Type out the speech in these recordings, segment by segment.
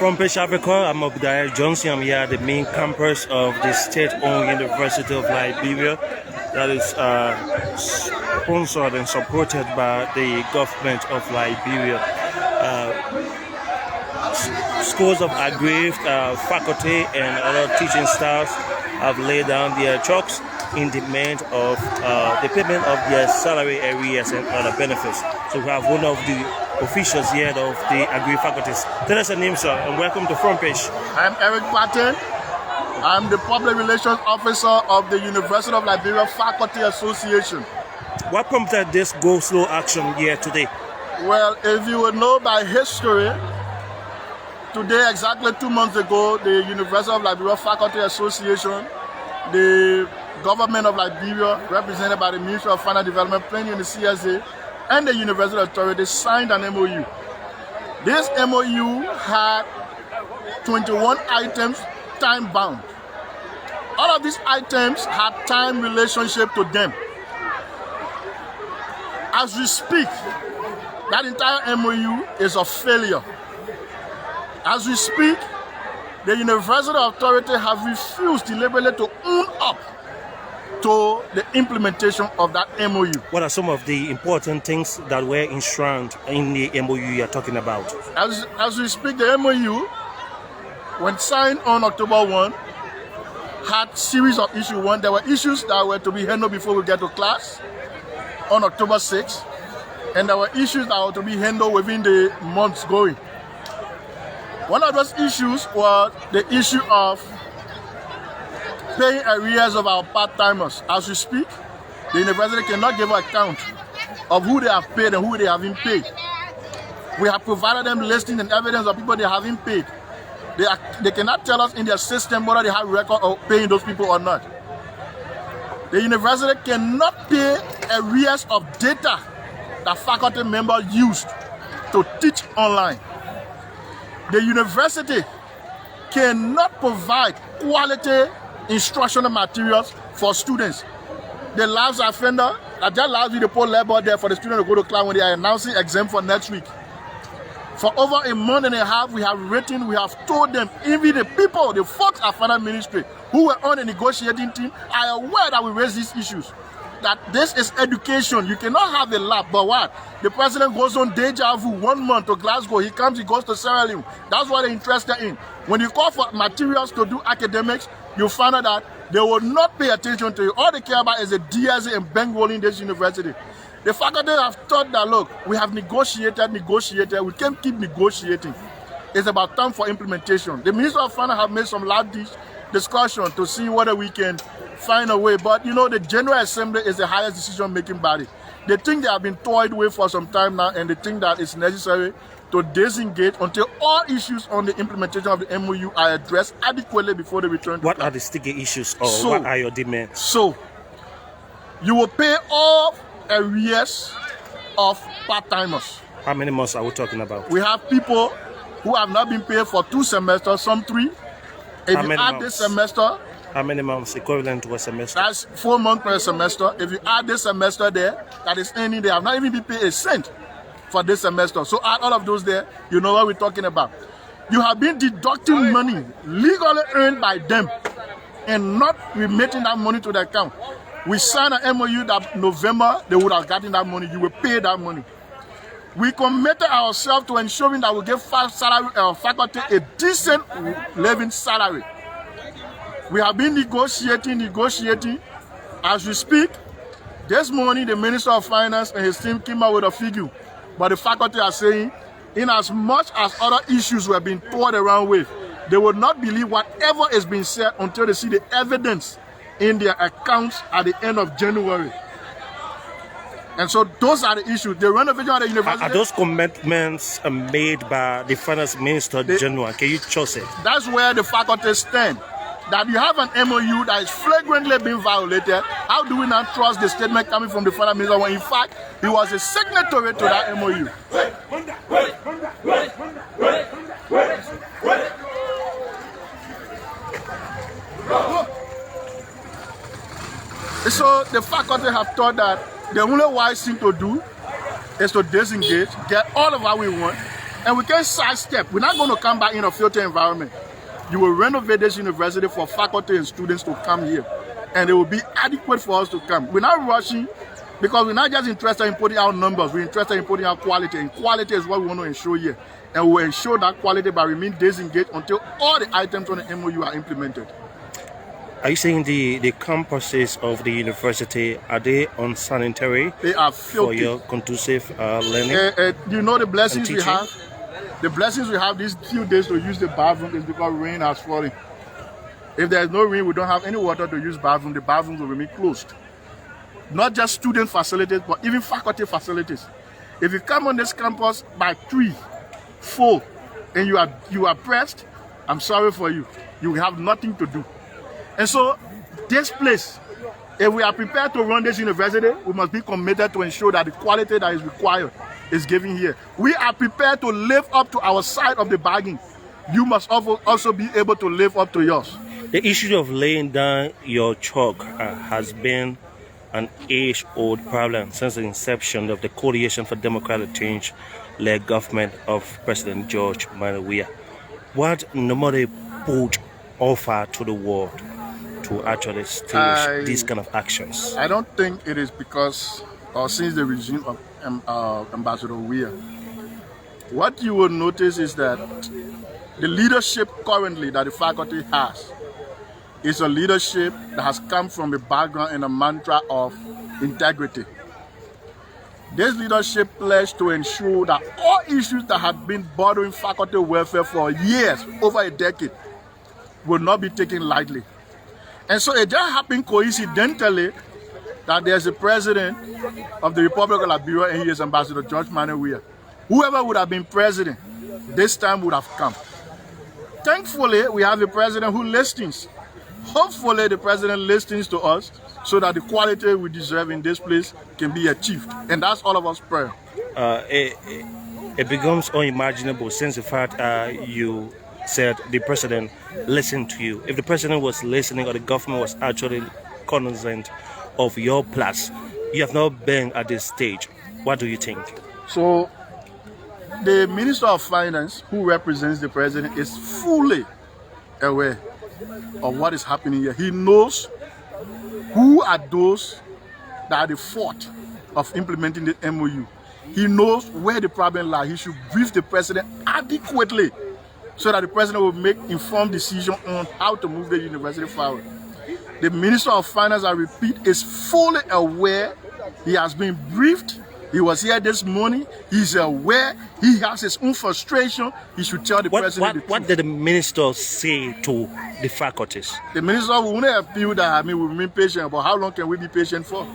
From Page Africa, I'm Obadiah Johnson. I'm here at the main campus of the state-owned University of Liberia that is sponsored and supported by the government of Liberia. Schools of aggrieved faculty and other teaching staffs have laid down their chalks in demand of the payment of their salary arrears and other benefits. So we have one of the officials here of the aggrieved faculties. Tell us your name, sir, and welcome to Front Page. I'm Eric Patton. I'm the Public Relations Officer of the University of Liberia Faculty Association. What prompted this Go Slow action here today? Well, if you would know by history, today, exactly 2 months ago, the University of Liberia Faculty Association, the government of Liberia, represented by the Ministry of Finance Development, Planning and the CSA, and the University Authority signed an MOU. This MOU had 21 items time-bound. All of these items had time relationship to them. As we speak, that entire MOU is a failure. As we speak, the University Authority have refused deliberately to own up to the implementation of that MOU. What are some of the important things that were enshrined in the MOU you're talking about? As we speak, the MOU, when signed on October 1, had series of issues. One, there were issues that were to be handled before we get to class on October 6, and there were issues that were to be handled within the months going. One of those issues was the issue of paying arrears of our part-timers. As we speak, the university cannot give an account of who they have paid and who they haven't paid. We have provided them listing and evidence of people they haven't paid. They cannot tell us in their system whether they have record of paying those people or not. The university cannot pay arrears of data that faculty members used to teach online. The university cannot provide quality instructional materials for students. The labs offender that just allows you to put labor there for the student to go to class when they are announcing exam for next week. For over a month and a half, we have told them, even the people, the folks at finance ministry who were on the negotiating team are aware that we raise these issues. That this is education. You cannot have a lab, but what? The president goes on deja vu 1 month to Glasgow. He comes, he goes to Sierra Leone. That's what they're interested in. When you call for materials to do academics, you find out that they will not pay attention to you. All they care about is the DSA and bankrolling this university. The faculty have thought that, look, we have negotiated, we can't keep negotiating. It's about time for implementation. The Minister of Finance have made some loud discussion to see whether we can find a way. But, you know, the General Assembly is the highest decision-making body. They think they have been toyed with for some time now, and they think that it's necessary to disengage until all issues on the implementation of the MOU are addressed adequately before they return to What class. are the sticky issues, or what are your demands? So, you will pay all arrears of part-timers. How many months are we talking about? We have people who have not been paid for 2 semesters, some 3. If you add this semester, how many months equivalent to a semester? That's 4 months per semester. If you add this semester there, that is ending, they have not even been paid a cent for this semester. So add all of those there, you know what we're talking about. You have been deducting money legally earned by them and not remitting that money to the account. We signed an MOU that November they would have gotten that money. You will pay that money. We committed ourselves to ensuring that we give faculty a decent living salary. We have been negotiating. As we speak, this morning the Minister of Finance and his team came out with a figure. But the faculty are saying, in as much as other issues were being toyed around with, they will not believe whatever is being said until they see the evidence in their accounts at the end of January. And so those are the issues. The renovation of the university. Are those commitments made by the Finance Minister General? Can you choose it? That's where the faculty stand. That you have an MOU that is flagrantly being violated. How do we not trust the statement coming from the Finance Minister when in fact he was a signatory to that MOU? So the faculty have thought that the only wise thing to do is to disengage, get all of what we want, And we can't sidestep. We're not going to come back in a filthy environment. You will renovate this university for faculty and students to come here. And it will be adequate for us to come. We're not rushing because we're not just interested in putting out numbers. We're interested in putting out quality. And quality is what we want to ensure here. And we'll ensure that quality by remaining disengaged until all the items on the MOU are implemented. Are you saying the campuses of the university, are they unsanitary? They are filthy. For your conducive learning? You know the blessings we have? The blessings we have these few days to use the bathroom is because rain has fallen. If there's no rain, we don't have any water to use bathroom. The bathrooms will remain closed. Not just student facilities, but even faculty facilities. If you come on this campus by 3, 4, and you are pressed, I'm sorry for you. You have nothing to do. And so, this place, if we are prepared to run this university, we must be committed to ensure that the quality that is required is given here. We are prepared to live up to our side of the bargain. You must also be able to live up to yours. The issue of laying down your chalk has been an age-old problem since the inception of the Coalition for Democratic Change-led government of President George Weah. What Nomade would offer to the world to actually stage these kind of actions? I don't think it is because or since the regime of Ambassador Weah. What you will notice is that the leadership currently that the faculty has is a leadership that has come from a background and a mantra of integrity. This leadership pledged to ensure that all issues that have been bothering faculty welfare for years, over a decade, will not be taken lightly. And so it just happened coincidentally that there's a president of the Republic of Liberia and he is Ambassador George Weah. Whoever would have been president this time would have come. Thankfully, we have a president who listens. Hopefully, the president listens to us so that the quality we deserve in this place can be achieved. And that's all of us prayer. It becomes unimaginable since the fact you said the president listened to you. If the president was listening or the government was actually cognizant of your plans, you have not been at this stage. What do you think? So, the Minister of Finance, who represents the president, is fully aware of what is happening here. He knows who are those that are the fault of implementing the MOU. He knows where the problem lies. He should brief the president adequately so that the president will make informed decisions on how to move the university forward. The Minister of Finance, I repeat, is fully aware. He has been briefed. He was here this morning. He's aware. He has his own frustration. He should tell the president the truth. What did the minister say to the faculties? The minister will only appeal that we remain patient, but how long can we be patient for?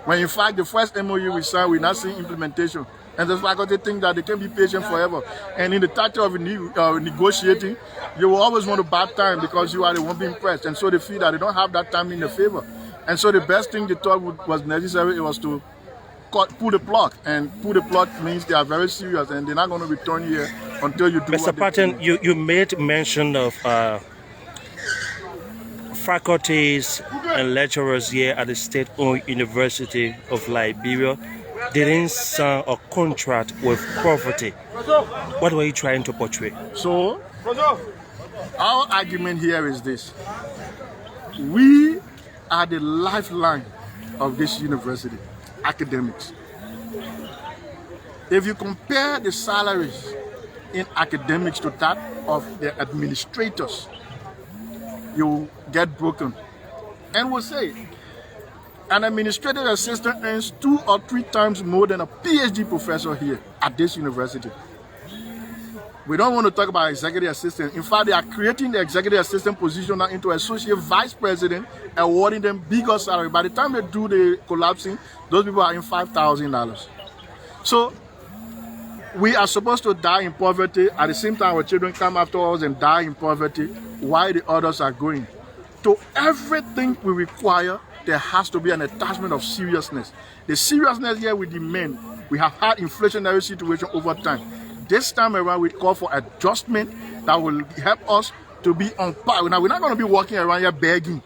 When in fact the first MOU we signed, we're not seeing implementation. And the faculty think that they can be patient forever. And in the title of negotiating, you will always want to buy time because you are the one being pressed. And so they feel that they don't have that time in their favor. And so the best thing they thought was necessary, it was to pull the plug. And pull the plug means they are very serious and they're not going to return here until you do Mr. Patton, you made mention of faculties and lecturers here at the State-owned University of Liberia didn't sign a contract with poverty. What were you trying to portray? So, our argument here is this. We are the lifeline of this university, academics. If you compare the salaries in academics to that of the administrators, you get broken. And we'll say, an administrative assistant earns 2 or 3 times more than a PhD professor here at this university. We don't want to talk about executive assistant. In fact, they are creating the executive assistant position now into associate vice president, awarding them bigger salary. By the time they do the collapsing, those people are in $5,000. So we are supposed to die in poverty. At the same time, our children come after us and die in poverty while the others are going. To everything we require, there has to be an attachment of seriousness. The seriousness here we demand. We have had inflationary situation over time. This time around, we call for adjustment that will help us to be on par. Now, we're not going to be walking around here begging.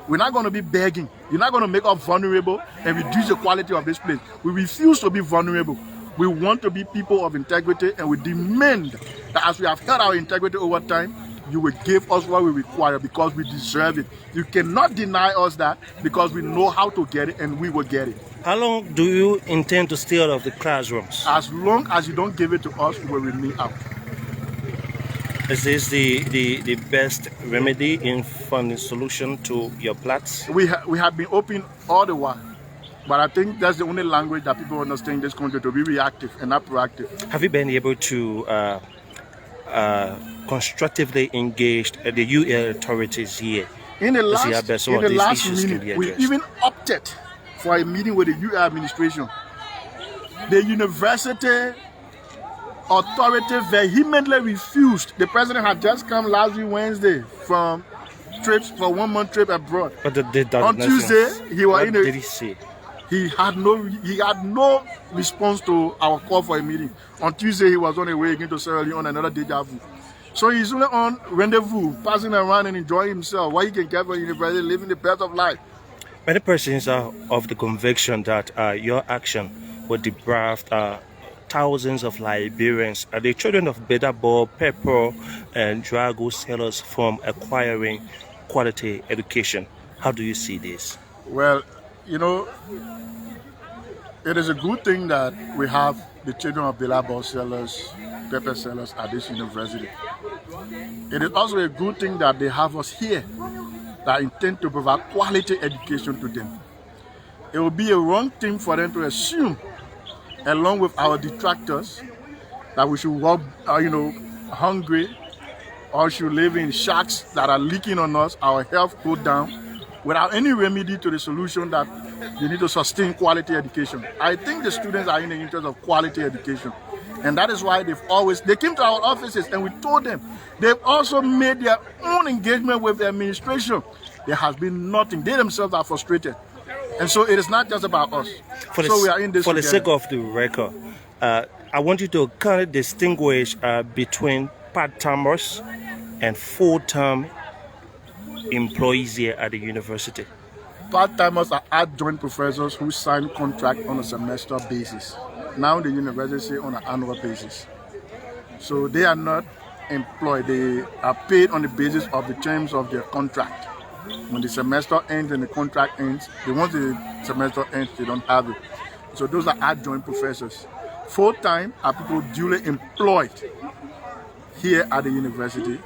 We're not going to be begging. You're not going to make us vulnerable and reduce the quality of this place. We refuse to be vulnerable. We want to be people of integrity, and we demand that as we have held our integrity over time, you will give us what we require because we deserve it. You cannot deny us that because we know how to get it and we will get it. How long do you intend to stay out of the classrooms? As long as you don't give it to us, we will remain out. Is this the best remedy in finding solution to your plights? We have been open all the while, but I think that's the only language that people understand in this country, to be reactive and not proactive. Have you been able to constructively engage the UL authorities here? In the last meeting, we even opted for a meeting with the UL administration. The university authority vehemently refused. The president had just come last week Wednesday from trips for 1 month trip abroad. But on Tuesday, he was in did he say? He had no response to our call for a meeting. On Tuesday, he was on the way again to Sierra Leone on another deja vu. So he's only on rendezvous, passing around and enjoying himself, what he can get from university, living the best of life. Many persons are of the conviction that your action would deprive thousands of Liberians, the children of Bedabo, Pepper, and Drago sellers from acquiring quality education. How do you see this? Well, you know, it is a good thing that we have the children of Bedabo sellers, pepper sellers at this university. It is also a good thing that they have us here that intend to provide quality education to them. It would be a wrong thing for them to assume, along with our detractors, that we should walk, hungry, or should live in shacks that are leaking on us, our health go down, without any remedy to the solution that you need to sustain quality education. I think the students are in the interest of quality education. And that is why they came to our offices and we told them. They've also made their own engagement with the administration. There has been nothing. They themselves are frustrated. And so it is not just about us. We are in this for together. The sake of the record, I want you to kind of distinguish between part-timers and full-time employees here at the university. Part-timers are adjunct professors who sign contract on a semester basis. Now the university on an annual basis. So they are not employed. They are paid on the basis of the terms of their contract. When the semester ends and the contract ends, once the semester ends, they don't have it. So those are adjunct professors. Full-time are people duly employed here at the university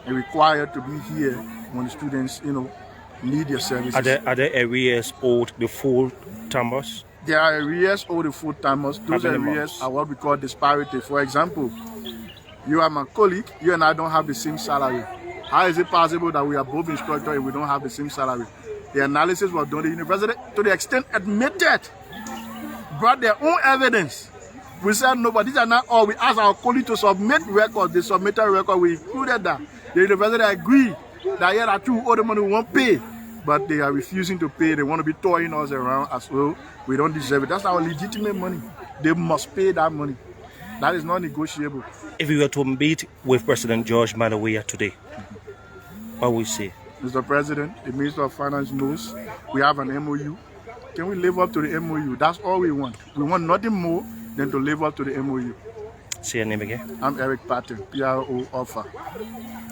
and required to be here when the students, need their services. Are there areas owed the full-timers? There are areas owed the full-timers. Those areas are what we call disparity. For example, you are my colleague, you and I don't have the same salary. How is it possible that we are both instructors and we don't have the same salary? The analysis was done. The university, to the extent admitted, brought their own evidence. We said no, but these are not all. We asked our colleagues to submit records. They submitted a record. We included that. The university agreed that yeah, that two other money won't pay, but they are refusing to pay. They want to be throwing us around as well. We don't deserve it. That's our legitimate money. They must pay that money. That is not negotiable. If you were to meet with President George Malawiya today, what would you say? Mr. President, the Minister of Finance knows we have an MOU. Can we live up to the MOU? That's all we want. We want nothing more than to live up to the MOU. Say your name again. I'm Eric Patton, PRO Alpha.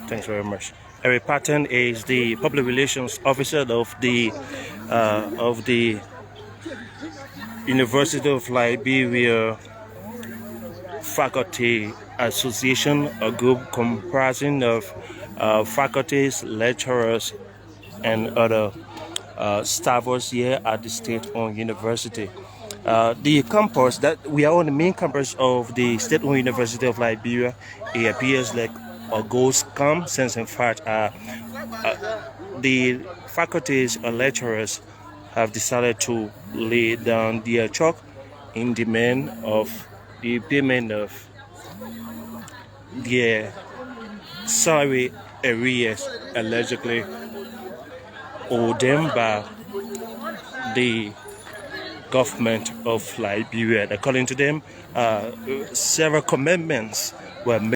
Thanks very much. Eric Patton is the Public Relations Officer of the University of Liberia Faculty Association, a group comprising of faculties, lecturers, and other staffers here at the state-owned university. The campus that we are on, the main campus of the state-owned University of Liberia, it appears like a ghost camp, since in fact the faculties or lecturers have decided to lay down their chalk in demand of the payment of their salary arrears allegedly owed them by the government of Liberia. According to them, several commitments were made